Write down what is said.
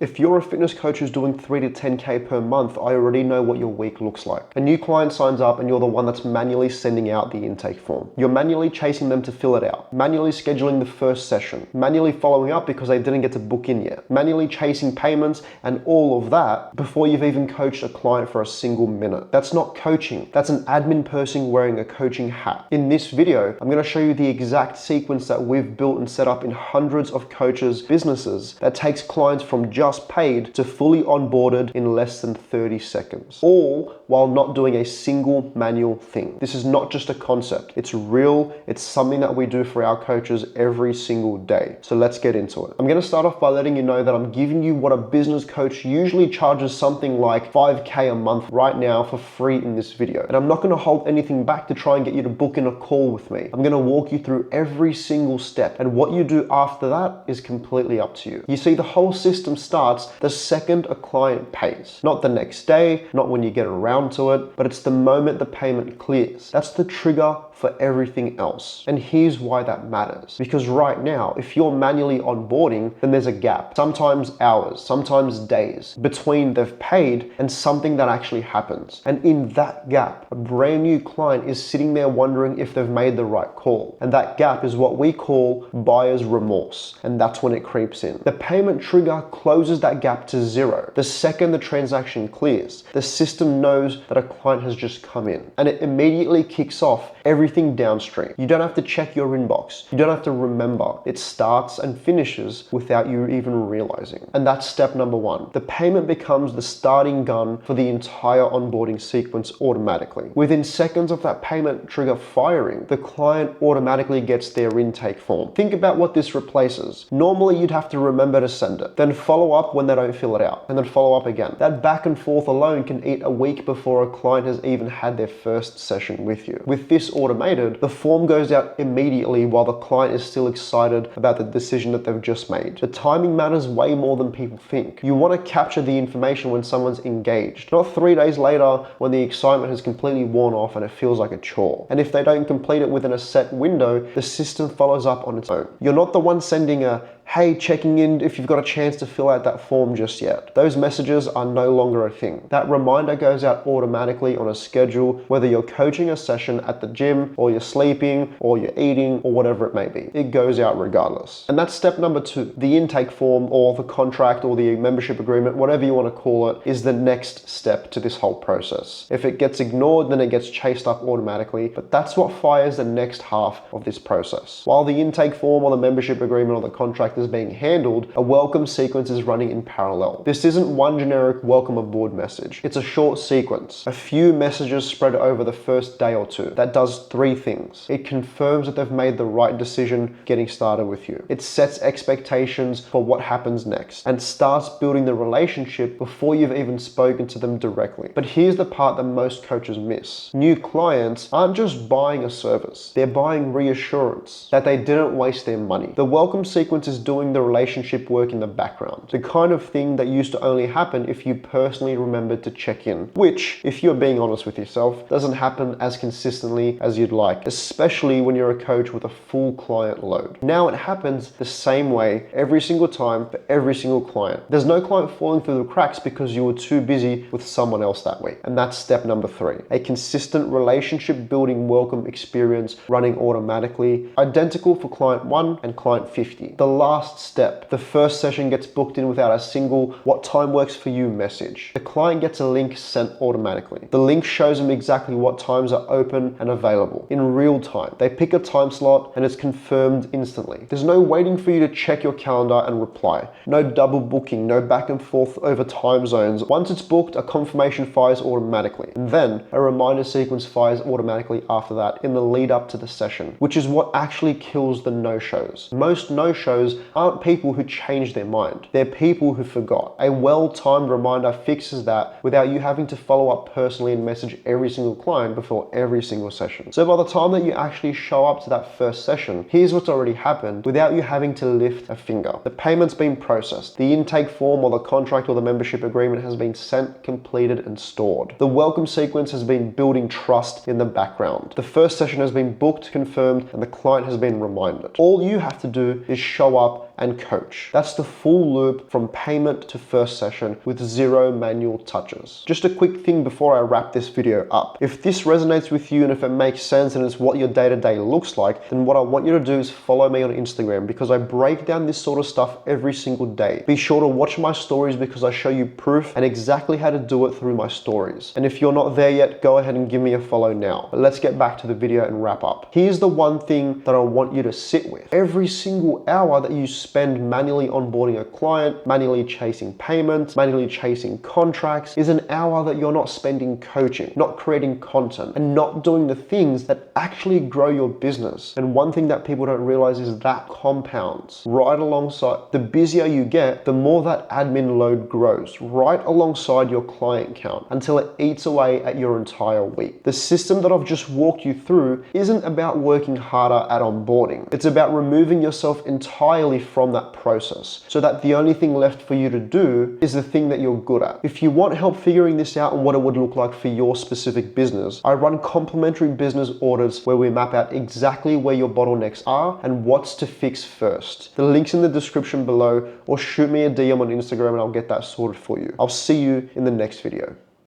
If you're a fitness coach who's doing 3 to 10K per month, I already know what your week looks like. A new client signs up and you're the one that's manually sending out the intake form. You're manually chasing them to fill it out, manually scheduling the first session, manually following up because they didn't get to book in yet, manually chasing payments and all of that before you've even coached a client for a single minute. That's not coaching. That's an admin person wearing a coaching hat. In this video, I'm going to show you the exact sequence that we've built and set up in hundreds of coaches' businesses that takes clients from just paid to fully onboarded in less than 30 seconds, all while not doing a single manual thing. This is not just a concept. It's real. It's something that we do for our coaches every single day. So let's get into it. I'm going to start off by letting you know that I'm giving you what a business coach usually charges something like 5K a month right now for free in this video. And I'm not going to hold anything back to try and get you to book in a call with me. I'm going to walk you through every single step, and what you do after that is completely up to you. You see, the whole system starts the second a client pays. Not the next day, not when you get around to it, but it's the moment the payment clears. That's the trigger for everything else. And here's why that matters. Because right now, if you're manually onboarding, then there's a gap, sometimes hours, sometimes days, between they've paid and something that actually happens. And in that gap, a brand new client is sitting there wondering if they've made the right call. And that gap is what we call buyer's remorse. And that's when it creeps in. The payment trigger closes that gap to zero. The second the transaction clears, the system knows that a client has just come in, and it immediately kicks off everything downstream. You don't have to check your inbox. You don't have to remember. It starts and finishes without you even realizing. And that's step number one. The payment becomes the starting gun for the entire onboarding sequence automatically. Within seconds of that payment trigger firing, the client automatically gets their intake form. Think about what this replaces. Normally, you'd have to remember to send it, then follow up when they don't fill it out, and then follow up again. That back and forth alone can eat a week before a client has even had their first session with you. With this automated, the form goes out immediately while the client is still excited about the decision that they've just made. The timing matters way more than people think. You want to capture the information when someone's engaged, not 3 days later when the excitement has completely worn off and it feels like a chore. And if they don't complete it within a set window, the system follows up on its own. You're not the one sending a "Hey, checking in if you've got a chance to fill out that form just yet." Those messages are no longer a thing. That reminder goes out automatically on a schedule, whether you're coaching a session at the gym, or you're sleeping, or you're eating, or whatever it may be. It goes out regardless. And that's step number two. The intake form, or the contract, or the membership agreement, whatever you want to call it, is the next step to this whole process. If it gets ignored, then it gets chased up automatically, but that's what fires the next half of this process. While the intake form, or the membership agreement, or the contract is being handled, a welcome sequence is running in parallel. This isn't one generic welcome aboard message. It's a short sequence, a few messages spread over the first day or two, that does three things. It confirms that they've made the right decision getting started with you. It sets expectations for what happens next and starts building the relationship before you've even spoken to them directly. But here's the part that most coaches miss. New clients aren't just buying a service. They're buying reassurance that they didn't waste their money. The welcome sequence is doing the relationship work in the background. The kind of thing that used to only happen if you personally remembered to check in, which, if you're being honest with yourself, doesn't happen as consistently as you'd like, especially when you're a coach with a full client load. Now it happens the same way every single time for every single client. There's no client falling through the cracks because you were too busy with someone else that week. And that's step number three. A consistent relationship building welcome experience running automatically, identical for client 1 and client 50. The last step, the first session gets booked in without a single "what time works for you" message. The client gets a link sent automatically. The link shows them exactly what times are open and available in real time. They pick a time slot and it's confirmed instantly. There's no waiting for you to check your calendar and reply. No double booking, no back and forth over time zones. Once it's booked, a confirmation fires automatically. And then a reminder sequence fires automatically after that in the lead up to the session, which is what actually kills the no-shows. Most no-shows aren't people who changed their mind. They're people who forgot. A well-timed reminder fixes that without you having to follow up personally and message every single client before every single session. So by the time that you actually show up to that first session, here's what's already happened without you having to lift a finger. The payment's been processed. The intake form or the contract or the membership agreement has been sent, completed, and stored. The welcome sequence has been building trust in the background. The first session has been booked, confirmed, and the client has been reminded. All you have to do is show up and coach. That's the full loop from payment to first session with 0 manual touches. Just a quick thing before I wrap this video up. If this resonates with you and if it makes sense and it's what your day-to-day looks like, then what I want you to do is follow me on Instagram, because I break down this sort of stuff every single day. Be sure to watch my stories because I show you proof and exactly how to do it through my stories. And if you're not there yet, go ahead and give me a follow now. But let's get back to the video and wrap up. Here's the one thing that I want you to sit with. Every single hour that you spend manually onboarding a client, manually chasing payments, manually chasing contracts, is an hour that you're not spending coaching, not creating content, and not doing the things that actually grow your business. And one thing that people don't realize is that compounds right alongside. The busier you get, the more that admin load grows right alongside your client count until it eats away at your entire week. The system that I've just walked you through isn't about working harder at onboarding. It's about removing yourself entirely from that process so that the only thing left for you to do is the thing that you're good at. If you want help figuring this out and what it would look like for your specific business, I run complimentary business audits where we map out exactly where your bottlenecks are and what's to fix first. The link's in the description below, or shoot me a DM on Instagram and I'll get that sorted for you. I'll see you in the next video.